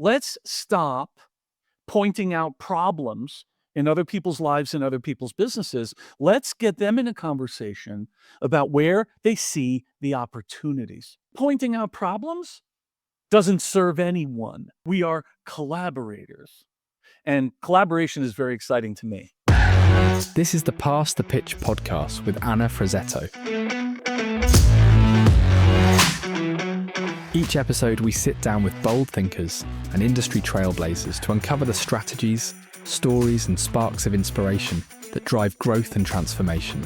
let's stop pointing out problems in other people's lives and other people's businesses. Let's get them in a conversation about where they see the opportunities. Pointing out problems doesn't serve anyone. We are collaborators. And collaboration is very exciting to me. This is the Pass the Pitch podcast with Anna Frazzetto. Each episode, we sit down with bold thinkers and industry trailblazers to uncover the strategies, stories, and sparks of inspiration that drive growth and transformation.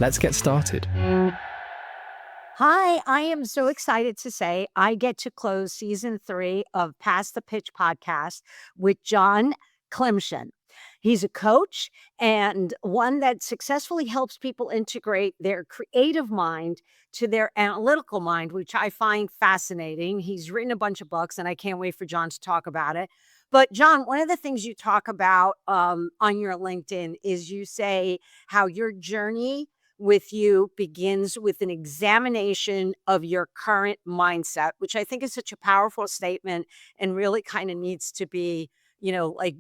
Let's get started. Hi, I am so excited to say I get to close season 3 of Pass the Pitch podcast with John Klymshyn. He's a coach and one that successfully helps people integrate their creative mind to their analytical mind, which I find fascinating. He's written a bunch of books and I can't wait for John to talk about it. But John, one of the things you talk about on your LinkedIn is you say how your journey with you begins with an examination of your current mindset, which I think is such a powerful statement and really kind of needs to be,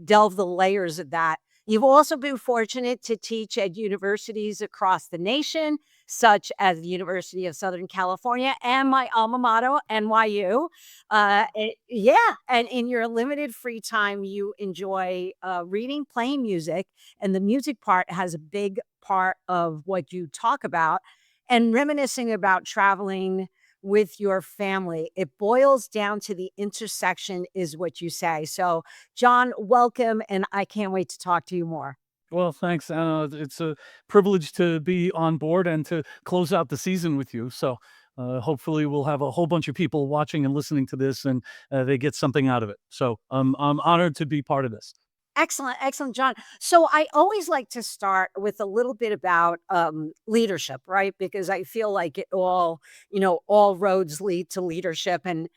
delve the layers of that. You've also been fortunate to teach at universities across the nation, such as the University of Southern California and my alma mater, NYU. And in your limited free time, you enjoy reading, playing music, and the music part has a big part of what you talk about, and reminiscing about traveling with your family. It boils down to the intersection is what you say. So John, welcome. And I can't wait to talk to you more. Well, thanks, Anna. It's a privilege to be on board and to close out the season with you. So hopefully we'll have a whole bunch of people watching and listening to this and they get something out of it. So I'm honored to be part of this. Excellent, John. So I always like to start with a little bit about leadership, right? Because I feel like it all roads lead to leadership, and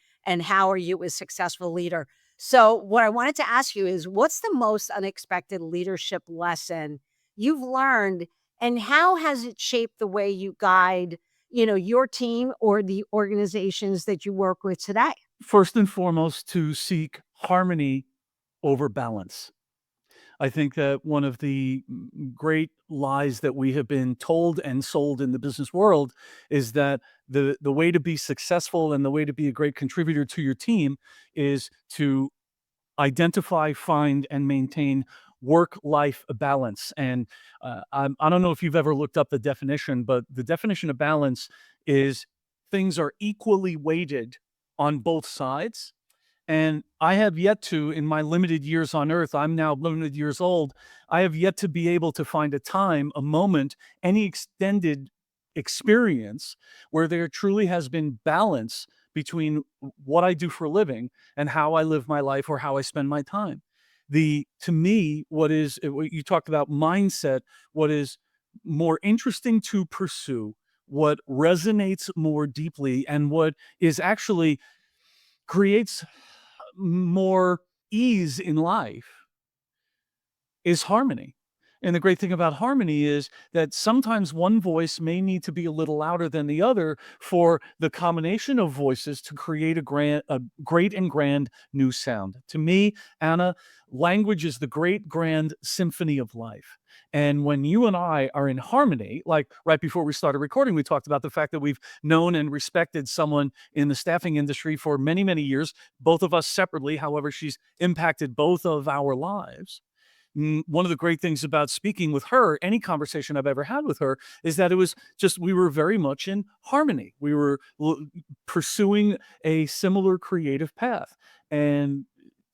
how are you a successful leader? So what I wanted to ask you is, what's the most unexpected leadership lesson you've learned, and how has it shaped the way you guide, your team or the organizations that you work with today? First and foremost, to seek harmony over balance. I think that one of the great lies that we have been told and sold in the business world is that the way to be successful and the way to be a great contributor to your team is to identify, find, and maintain work-life balance. And I don't know if you've ever looked up the definition, but the definition of balance is things are equally weighted on both sides. And I have yet to, in my limited years on earth, I'm now limited years old, I have yet to be able to find a time, a moment, any extended experience where there truly has been balance between what I do for a living and how I live my life or how I spend my time. To me, what you talked about mindset, what is more interesting to pursue, what resonates more deeply, and what is actually creates more ease in life is harmony. And the great thing about harmony is that sometimes one voice may need to be a little louder than the other for the combination of voices to create a great and grand new sound. To me, Anna, language is the great grand symphony of life. And when you and I are in harmony, like right before we started recording, we talked about the fact that we've known and respected someone in the staffing industry for many, many years, both of us separately. However, she's impacted both of our lives. One of the great things about speaking with her, any conversation I've ever had with her, is that it was just, we were very much in harmony. We were pursuing a similar creative path. And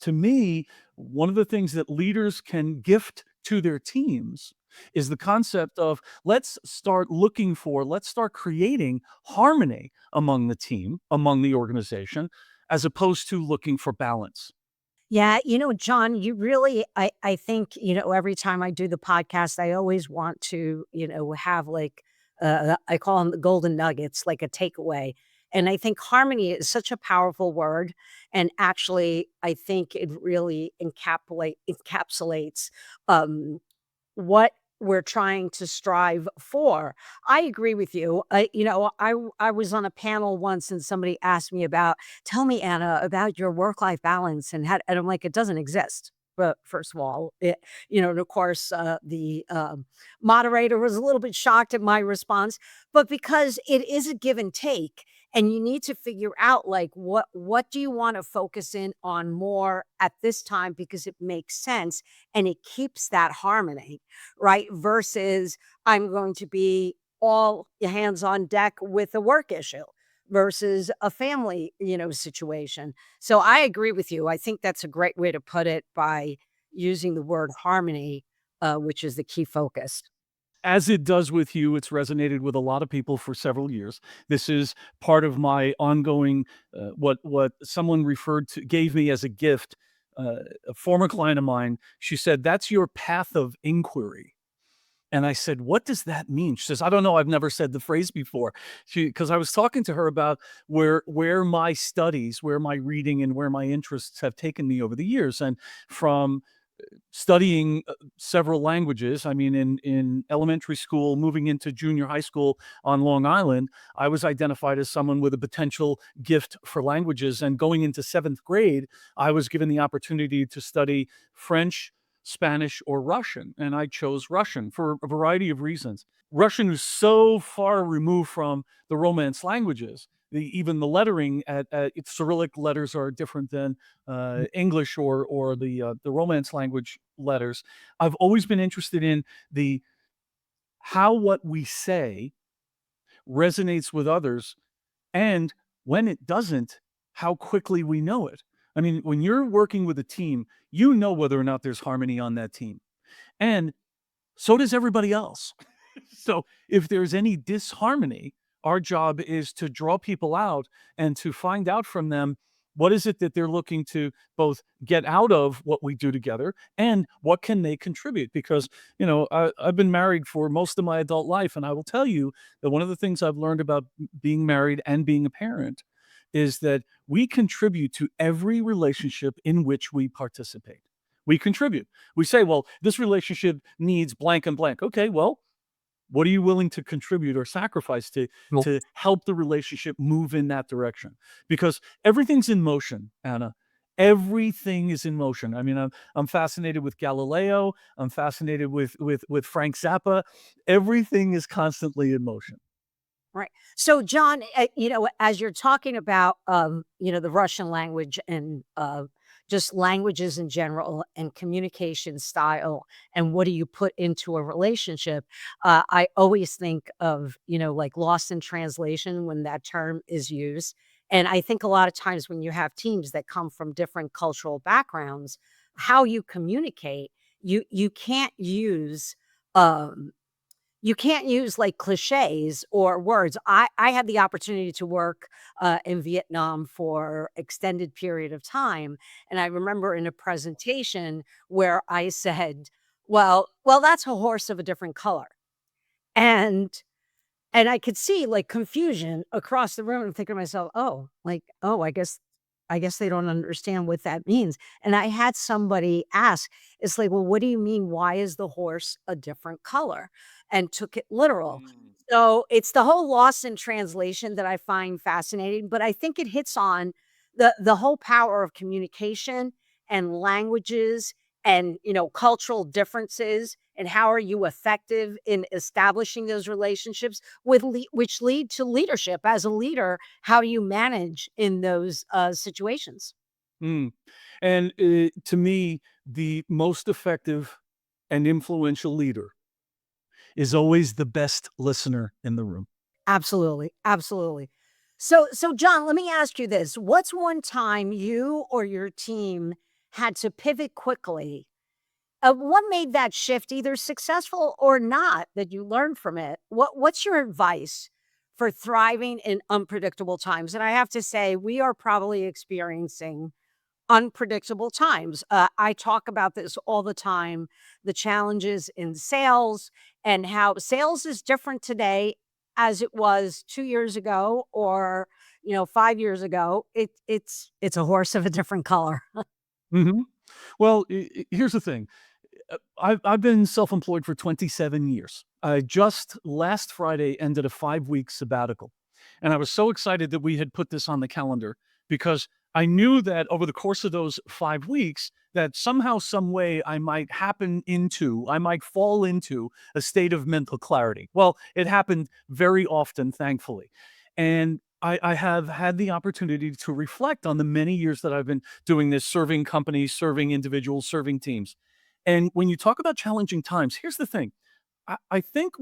to me, one of the things that leaders can gift to their teams is the concept of let's start creating harmony among the team, among the organization, as opposed to looking for balance. Yeah, John, you really, I think, every time I do the podcast, I always want to, have like, I call them the golden nuggets, like a takeaway. And I think harmony is such a powerful word. And actually, I think it really encapsulates what we're trying to strive for. I agree with you. I was on a panel once and somebody asked me about, tell me, Anna, about your work-life balance and I'm like, it doesn't exist. But first of all, and of course, the moderator was a little bit shocked at my response, but because it is a give and take, and you need to figure out like what do you want to focus in on more at this time because it makes sense and it keeps that harmony, right? Versus I'm going to be all hands on deck with a work issue versus a family, situation. So I agree with you. I think that's a great way to put it by using the word harmony, which is the key focus. As it does with you, it's resonated with a lot of people for several years. This is part of my ongoing, what someone referred to gave me as a gift. A former client of mine, she said, "That's your path of inquiry." And I said, "What does that mean?" She says, "I don't know. I've never said the phrase before." Because I was talking to her about where my studies, where my reading, and where my interests have taken me over the years, and from studying several languages. I mean, in elementary school, moving into junior high school on Long Island, I was identified as someone with a potential gift for languages. And going into seventh grade, I was given the opportunity to study French, Spanish, or Russian. And I chose Russian for a variety of reasons. Russian is so far removed from the Romance languages. Even the lettering at Cyrillic letters are different than English or the Romance language letters. I've always been interested in the how what we say resonates with others, and when it doesn't, how quickly we know it. I mean, when you're working with a team, you know whether or not there's harmony on that team, and so does everybody else. So if there's any disharmony, our job is to draw people out and to find out from them what is it that they're looking to both get out of what we do together and what can they contribute. Because I've been married for most of my adult life, and I will tell you that one of the things I've learned about being married and being a parent is that we contribute to every relationship in which we participate. We contribute. We say, well, this relationship needs blank and blank. Okay, well, what are you willing to contribute or sacrifice to Well, help the relationship move in that direction? Because everything's in motion, Anna. Everything is in motion. I mean, I'm fascinated with Galileo. I'm fascinated with Frank Zappa. Everything is constantly in motion. Right. So, John, as you're talking about, the Russian language and just languages in general and communication style and what do you put into a relationship, I always think of, like lost in translation when that term is used. And I think a lot of times when you have teams that come from different cultural backgrounds, how you communicate, you can't use um, you can't use like cliches or words. I had the opportunity to work in Vietnam for extended period of time, and I remember in a presentation where I said, "Well, that's a horse of a different color," and and I could see, like, confusion across the room. I'm thinking to myself, "Oh, like, oh, I guess they don't understand what that means." And I had somebody ask, it's like, "Well, what do you mean? Why is the horse a different color?" And took it literal. Mm. So, it's the whole loss in translation that I find fascinating, but I think it hits on the whole power of communication and languages and, cultural differences, and how are you effective in establishing those relationships which lead to leadership. As a leader, how do you manage in those situations? Mm. And to me, the most effective and influential leader is always the best listener in the room. Absolutely, absolutely. So John, let me ask you this. What's one time you or your team had to pivot quickly? What made that shift either successful or not that you learned from it? What's your advice for thriving in unpredictable times? And I have to say, we are probably experiencing unpredictable times. I talk about this all the time, the challenges in sales and how sales is different today as it was 2 years ago or 5 years ago. It's a horse of a different color. Mhm. Well, here's the thing. I've been self-employed for 27 years. I just last Friday ended a 5-week sabbatical, and I was so excited that we had put this on the calendar because I knew that over the course of those 5 weeks, that somehow, some way, I might fall into a state of mental clarity. Well, it happened very often, thankfully, and I have had the opportunity to reflect on the many years that I've been doing this, serving companies, serving individuals, serving teams. And when you talk about challenging times, here's the thing. I think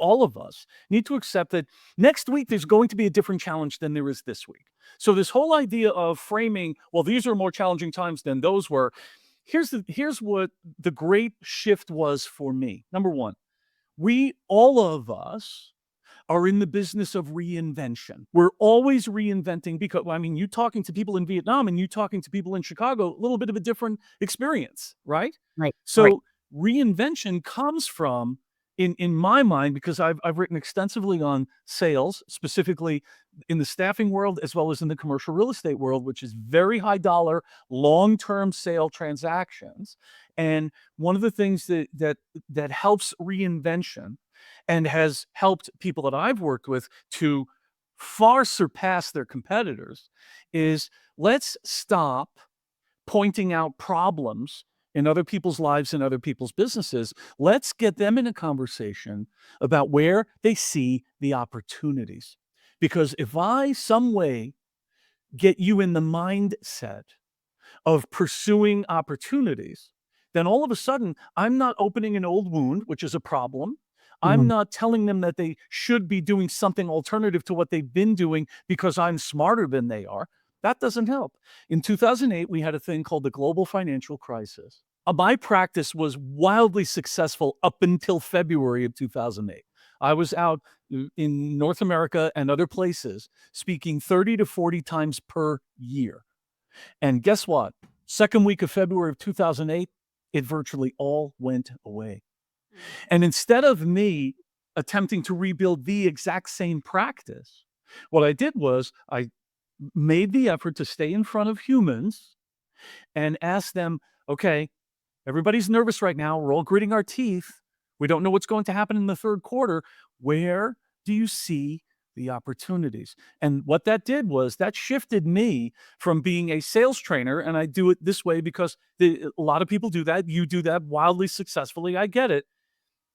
all of us, need to accept that next week there's going to be a different challenge than there is this week. So this whole idea of framing, well, these are more challenging times than those were. Here's what the great shift was for me. Number one, all of us are in the business of reinvention. We're always reinventing because, I mean, you talking to people in Vietnam and you talking to people in Chicago, a little bit of a different experience, right? Right. Right. So reinvention comes from, in my mind, because I've written extensively on sales, specifically in the staffing world as well as in the commercial real estate world, which is very high dollar, long-term sale transactions. And one of the things that helps reinvention and has helped people that I've worked with to far surpass their competitors is, let's stop pointing out problems in other people's lives and other people's businesses. Let's get them in a conversation about where they see the opportunities. Because if I some way get you in the mindset of pursuing opportunities, then all of a sudden I'm not opening an old wound, which is a problem. I'm Mhm. not telling them that they should be doing something alternative to what they've been doing because I'm smarter than they are. That doesn't help. In 2008, we had a thing called the global financial crisis. My practice was wildly successful up until February of 2008. I was out in North America and other places speaking 30 to 40 times per year. And guess what? Second week of February of 2008, it virtually all went away. And instead of me attempting to rebuild the exact same practice, what I did was I made the effort to stay in front of humans and ask them, okay, everybody's nervous right now. We're all gritting our teeth. We don't know what's going to happen in the third quarter. Where do you see the opportunities? And what that did was that shifted me from being a sales trainer, and I do it this way because a lot of people do that. You do that wildly successfully. I get it.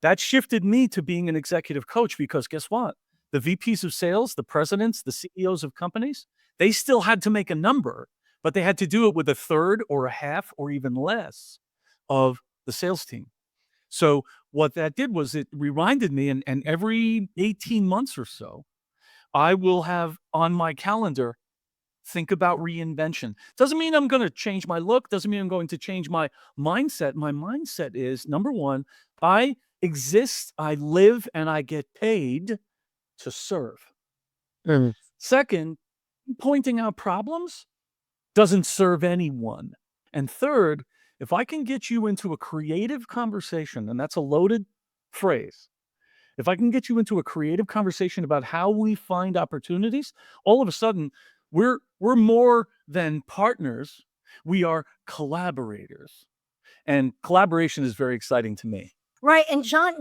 That shifted me to being an executive coach because guess what? The VPs of sales, the presidents, the CEOs of companies, they still had to make a number, but they had to do it with a third or a half or even less of the sales team. So what that did was it reminded me, and every 18 months or so, I will have on my calendar, think about reinvention. Doesn't mean I'm going to change my look. Doesn't mean I'm going to change my mindset. My mindset is, number one, I exist, I live, and I get paid to serve. Mm. Second, pointing out problems doesn't serve anyone. And third, if I can get you into a creative conversation, and that's a loaded phrase, if I can get you into a creative conversation about how we find opportunities, all of a sudden we're more than partners. We are collaborators. And collaboration is very exciting to me. Right. And John,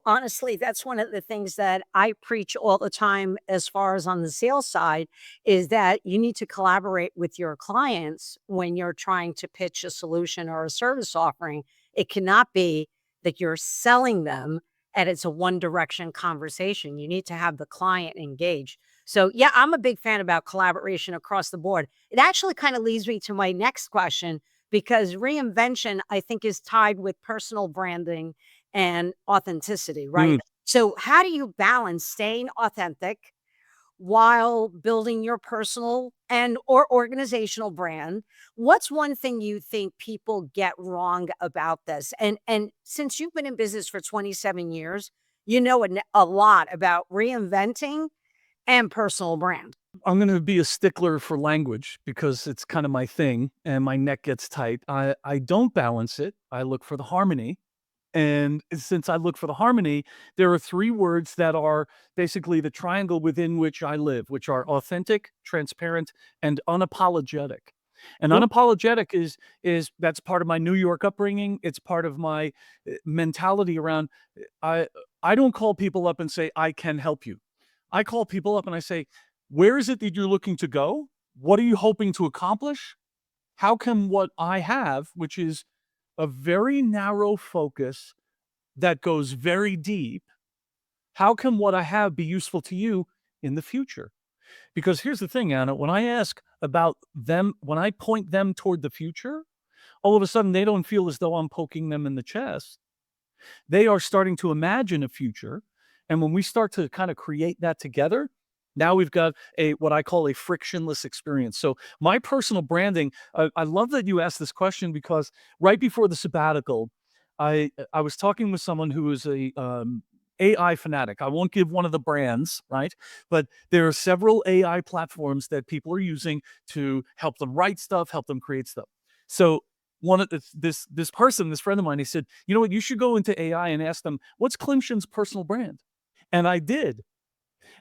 honestly, that's one of the things that I preach all the time as far as on the sales side is that you need to collaborate with your clients when you're trying to pitch a solution or a service offering. It cannot be that you're selling them and it's a one direction conversation. You need to have the client engaged. So, yeah, I'm a big fan about collaboration across the board. It actually kind of leads me to my next question because reinvention, I think, is tied with personal branding and authenticity, right? Mm. So how do you balance staying authentic while building your personal and or organizational brand? What's one thing you think people get wrong about this? And since you've been in business for 27 years, you know a lot about reinventing and personal brand. I'm going to be a stickler for language because it's kind of my thing and my neck gets tight. I don't balance it. I look for the harmony. And since I look for the harmony, there are 3 words that are basically the triangle within which I live, which are authentic, transparent, and unapologetic. And Well, unapologetic is that's part of my New York upbringing. It's part of my mentality around I I don't call people up and say I can help you. I call people up and I say, where is it that you're looking to go? What are you hoping to accomplish? How can what I have, which is a very narrow focus that goes very deep, how can what I have be useful to you in the future? Because here's the thing, Anna, when I ask about them, when I point them toward the future, all of a sudden they don't feel as though I'm poking them in the chest. They are starting to imagine a future. And when we start to kind of create that together, now we've got a what I call a frictionless experience. So my personal branding, I love that you asked this question because right before the sabbatical, I was talking with someone who is a AI fanatic. I won't give one of the brands, right? But there are several AI platforms that people are using to help them write stuff, help them create stuff. So one of this person, this friend of mine, he said, you know what, you should go into AI and ask them, what's Klymshyn's personal brand? And I did.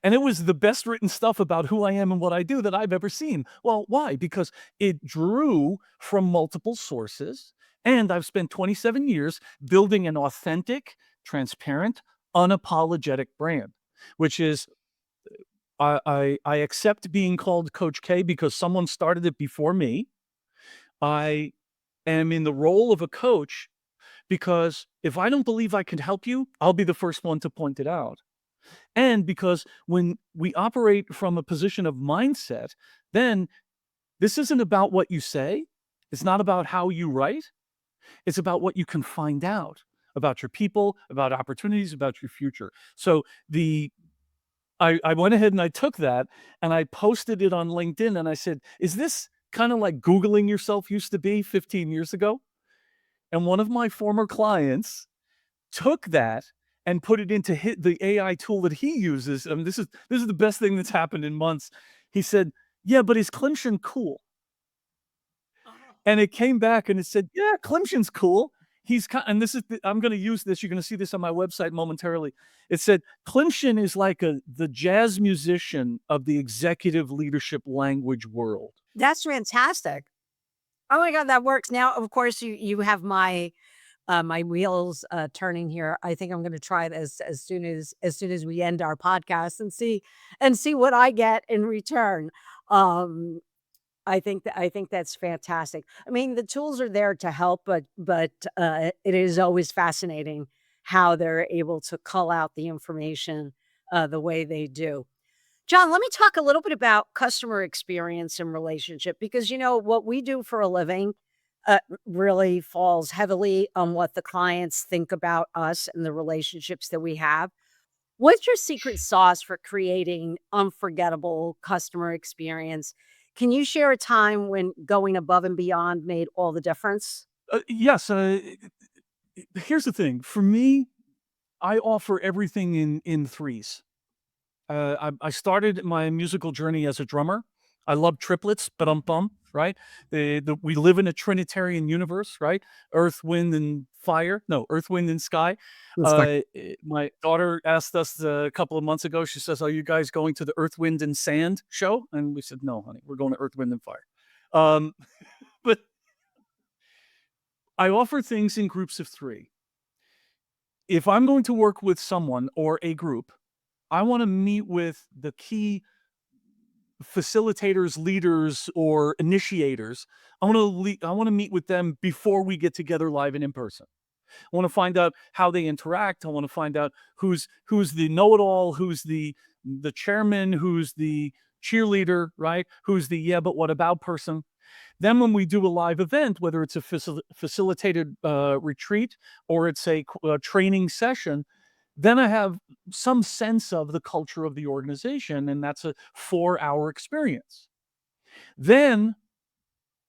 And it was the best written stuff about who I am and what I do that I've ever seen. Well, why? Because it drew from multiple sources. And I've spent 27 years building an authentic, transparent, unapologetic brand, which is I accept being called Coach K because someone started it before me. I am in the role of a coach because if I don't believe I can help you, I'll be the first one to point it out. And because when we operate from a position of mindset, then this isn't about what you say. It's not about how you write. It's about what you can find out about your people, about opportunities, about your future. So I went ahead and I took that and I posted it on LinkedIn and I said, is this kind of like Googling yourself used to be 15 years ago? And one of my former clients took that and put it into the AI tool that he uses. I mean, this is the best thing that's happened in months. He said, "Yeah, but is Klymshyn cool?" And it came back and it said, "Yeah, Klymshyn's cool. And this is I'm going to use this. You're going to see this on my website momentarily. It said Klymshyn is like the jazz musician of the executive leadership language world." that's fantastic. Oh my God, that works. Now, of course, you have my my wheels turning here. I think I'm going to try it as soon as we end our podcast and see what I get in return. Um, I think that's fantastic. I mean, the tools are there to help, but it is always fascinating how they're able to cull out the information the way they do. John, let me talk a little bit about customer experience and relationship because you know what we do for a living really falls heavily on what the clients think about us and the relationships that we have. What's your secret sauce for creating unforgettable customer experience? Can you share a time when going above and beyond made all the difference? Yes. Here's the thing. For me, I offer everything in threes. I started my musical journey as a drummer. I love triplets, but bum, right? We live in a Trinitarian universe, right? Earth, wind, and fire. No, earth, wind, and sky. That's like My daughter asked us a couple of months ago. She says, "Are you guys going to the Earth, Wind, and Sand show?" And we said, "No, honey, we're going to Earth, Wind, and Fire." Um, but I offer things in groups of three. If I'm going to work with someone or a group, I want to meet with the key facilitators, leaders, or initiators. I want to meet with them before we get together live and in person. I want to find out how they interact. I want to find out who's the know-it-all, who's the chairman, who's the cheerleader, right? Who's the yeah, but what about person? Then when we do a live event, whether it's a facilitated retreat or it's a training session, then I have some sense of the culture of the organization, and that's a 4-hour experience. Then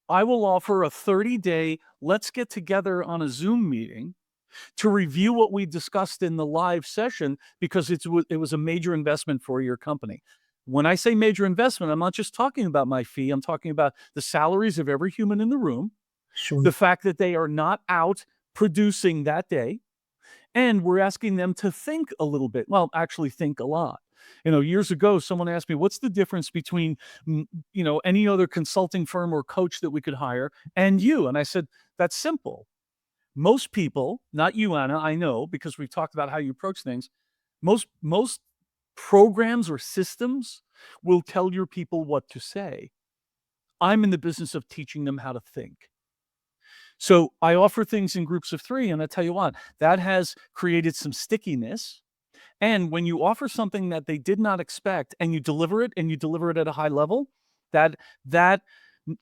I will offer a 30-day, let's get together on a Zoom meeting to review what we discussed in the live session because it was a major investment for your company. When I say major investment, I'm not just talking about my fee. I'm talking about the salaries of every human in the room, sure. the fact that they are not out producing that day, and we're asking them to think a little bit. Well, actually think a lot. Years ago, someone asked me, what's the difference between, any other consulting firm or coach that we could hire and you? And I said, that's simple. Most people, not you, Anna, I know, because we've talked about how you approach things. Most programs or systems will tell your people what to say. I'm in the business of teaching them how to think. So I offer things in groups of 3, and I tell you what, that has created some stickiness. And when you offer something that they did not expect and you deliver it, and you deliver it at a high level, that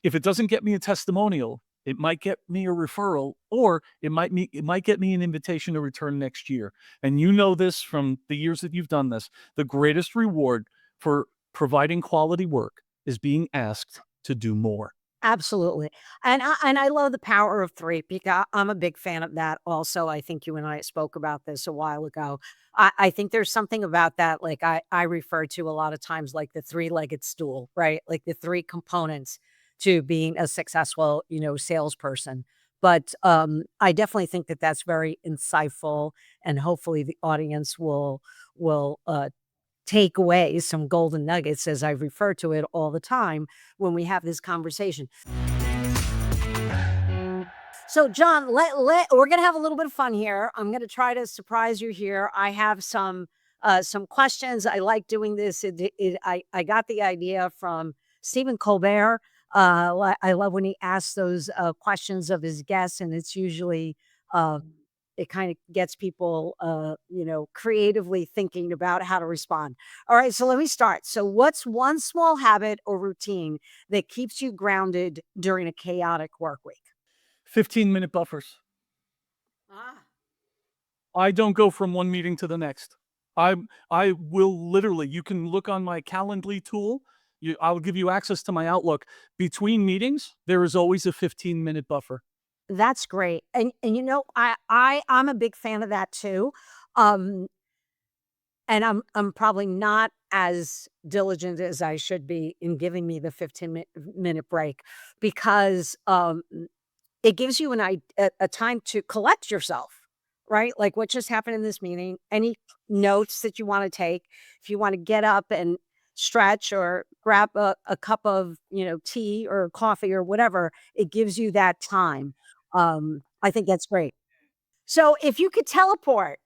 if it doesn't get me a testimonial, it might get me a referral, or it might get me an invitation to return next year. And you know this from the years that you've done this. The greatest reward for providing quality work is being asked to do more. Absolutely. And I love the power of 3 because I'm a big fan of that also. I think you and I spoke about this a while ago. I think there's something about that, like I refer to a lot of times like the 3-legged stool, right? Like the 3 components to being a successful, salesperson. But I definitely think that that's very insightful, and hopefully the audience will take away some golden nuggets, as I refer to it all the time when we have this conversation. So, John, we're gonna have a little bit of fun here. I'm gonna try to surprise you here. I have some questions. I like doing this. I got the idea from Stephen Colbert. I love when he asks those questions of his guests, and it's usually it kind of gets people, creatively thinking about how to respond. All right, so let me start. So, what's one small habit or routine that keeps you grounded during a chaotic work week? 15-minute buffers. Ah, I don't go from one meeting to the next. I will literally, you can look on my Calendly tool. I'll give you access to my Outlook. Between meetings, there is always a 15-minute buffer. that's great. And I'm a big fan of that too. Um, and I'm probably not as diligent as I should be in giving me the 15-minute break, because it gives you a time to collect yourself, right? Like what just happened in this meeting, any notes that you want to take, if you want to get up and stretch or grab a cup of, tea or coffee or whatever, it gives you that time. I think that's great. So if you could teleport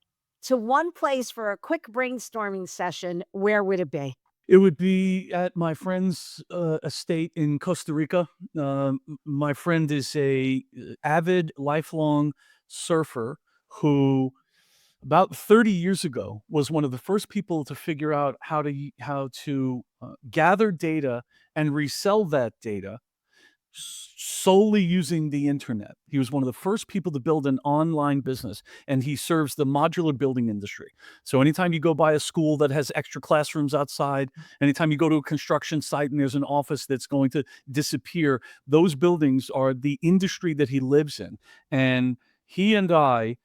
to one place for a quick brainstorming session, where would it be? It would be at my friend's estate in Costa Rica. My friend is a avid, lifelong surfer who, about 30 years ago, was one of the first people to figure out how to gather data and resell that data solely using the internet. He was one of the first people to build an online business, and he serves the modular building industry. So anytime you go by a school that has extra classrooms outside, anytime you go to a construction site and there's an office that's going to disappear, those buildings are the industry that he lives in. And he and I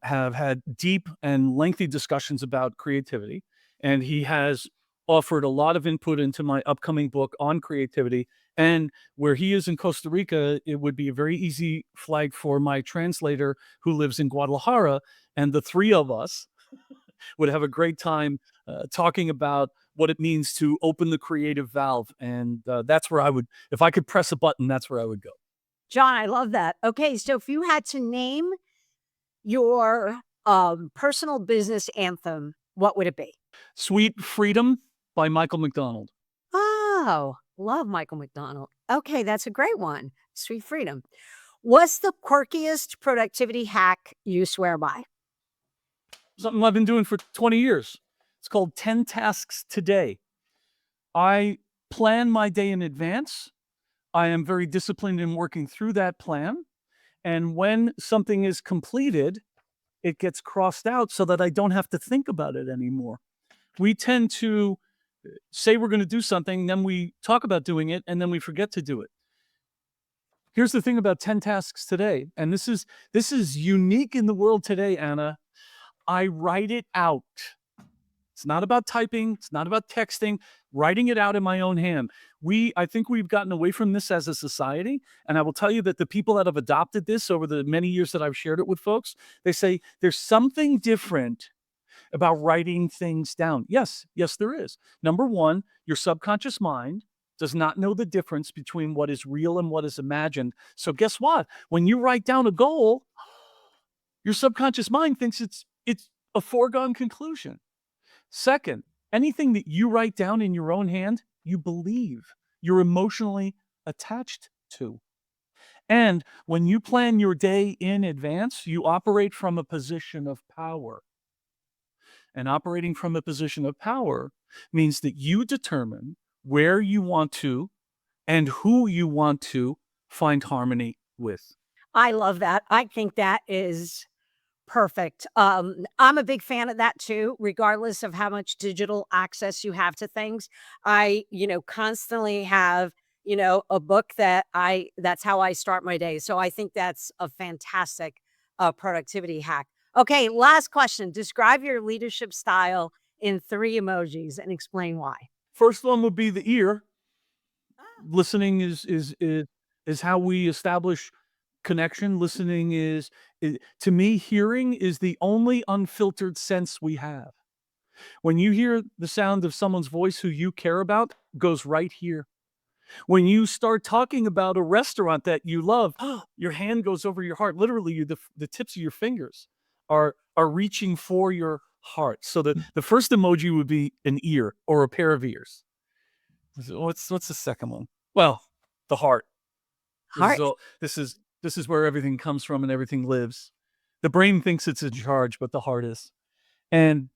have had deep and lengthy discussions about creativity, and he has offered a lot of input into my upcoming book on creativity. And where he is in Costa Rica, it would be a very easy flag for my translator who lives in Guadalajara. And the 3 of us would have a great time talking about what it means to open the creative valve. And that's where I would, if I could press a button, that's where I would go. John, I love that. Okay, so if you had to name your personal business anthem, what would it be? Sweet Freedom by Michael McDonald. Oh, love Michael McDonald. Okay, that's a great one. Sweet Freedom. What's the quirkiest productivity hack you swear by? Something I've been doing for 20 years. It's called 10 tasks today. I plan my day in advance. I am very disciplined in working through that plan. And when something is completed, it gets crossed out so that I don't have to think about it anymore. We tend to say we're going to do something, then we talk about doing it, and then we forget to do it. Here's the thing about 10 tasks today, and this is unique in the world today, Anna. I write it out. It's not about typing, it's not about texting, writing it out in my own hand. I think we've gotten away from this as a society, and I will tell you that the people that have adopted this over the many years that I've shared it with folks, they say there's something different about writing things down? Yes, there is. Number one, your subconscious mind does not know the difference between what is real and what is imagined. So guess what? When you write down a goal, your subconscious mind thinks it's a foregone conclusion. Second, anything that you write down in your own hand, you believe, you're emotionally attached to. And when you plan your day in advance, you operate from a position of power. And operating from a position of power means that you determine where you want to and who you want to find harmony with. I love that. I think that is perfect. I'm a big fan of that too, regardless of how much digital access you have to things. I, constantly have, a book that's how I start my day. So I think that's a fantastic productivity hack. Okay, last question. Describe your leadership style in 3 emojis and explain why. First one would be the ear. Listening is how we establish connection. Listening is to me, hearing is the only unfiltered sense we have. When you hear the sound of someone's voice who you care about, goes right here. When you start talking about a restaurant that you love, your hand goes over your heart. Literally, the tips of your fingers are reaching for your heart. So the first emoji would be an ear or a pair of ears. What's the second one? Well, the heart. Heart. This is where everything comes from and everything lives. The brain thinks it's in charge, but the heart is. And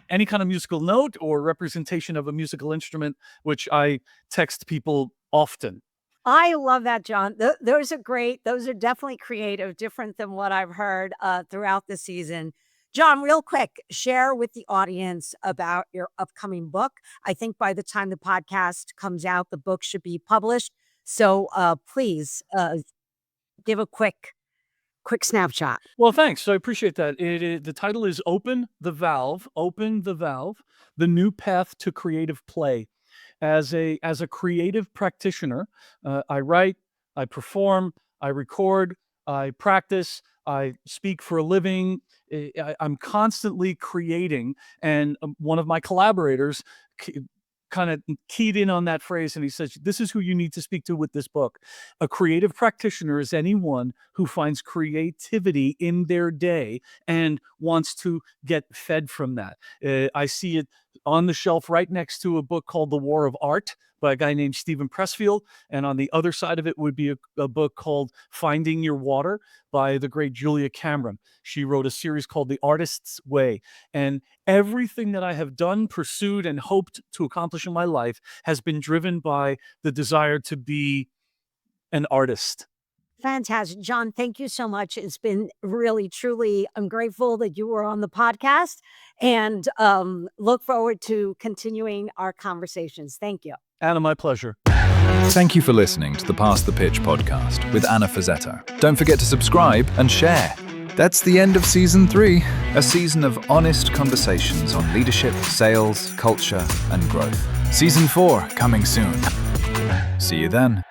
any kind of musical note or representation of a musical instrument, which I text people often. I love that, John. Those are definitely creative, different than what I've heard throughout the season. John, real quick, share with the audience about your upcoming book. I think by the time the podcast comes out, the book should be published. So please give a quick snapshot. Well, thanks. I appreciate that. The title is Open the Valve, the New Path to Creative Play. As a creative practitioner, I write, I perform, I record, I practice, I speak for a living. I'm constantly creating. And one of my collaborators kind of keyed in on that phrase, and he says, this is who you need to speak to with this book. A creative practitioner is anyone who finds creativity in their day and wants to get fed from that. I see it on the shelf right next to a book called The War of Art by a guy named Stephen Pressfield. And on the other side of it would be a book called Finding Your Water by the great Julia Cameron. She wrote a series called The Artist's Way. And everything that I have done, pursued, and hoped to accomplish in my life has been driven by the desire to be an artist. Fantastic. John, thank you so much. It's been really, truly, I'm grateful that you were on the podcast and look forward to continuing our conversations. Thank you. Anna, my pleasure. Thank you for listening to the Pass the Pitch podcast with Anna Frazzetto. Don't forget to subscribe and share. That's the end of Season 3, a season of honest conversations on leadership, sales, culture, and growth. Season 4 coming soon. See you then.